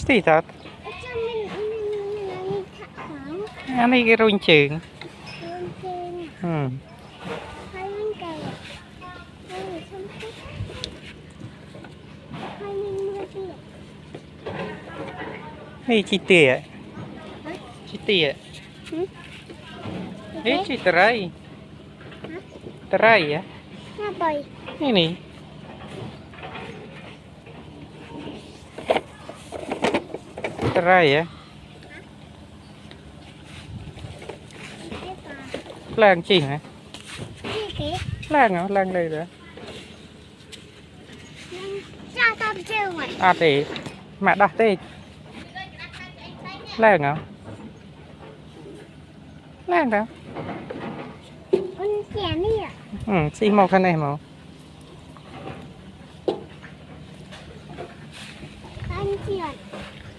tí thật anh ấy cái rung chừng này chị tỉa ấy chị trai á này nè trai á lang chị hả lang đây rồi à thì mẹ đặt đây lang hả lang đâu xí màu thân này màu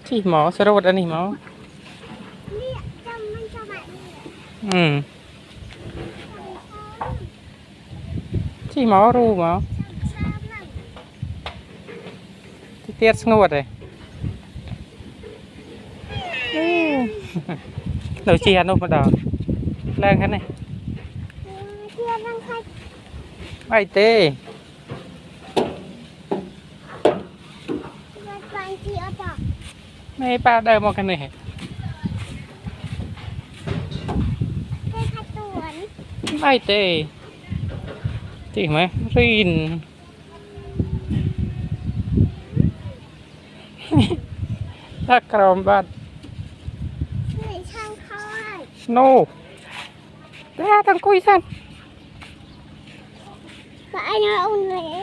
chị mỏ sao đâu anh này mỏ chị mỏ ru mỏ thì tiết ngột rồi đầu chi ăn đâu mà đỏ lang cái này ai tê này ba đây một cái này ai tê chị mà rin ta cầm bát no ra thằng cùi san anh ơi ông này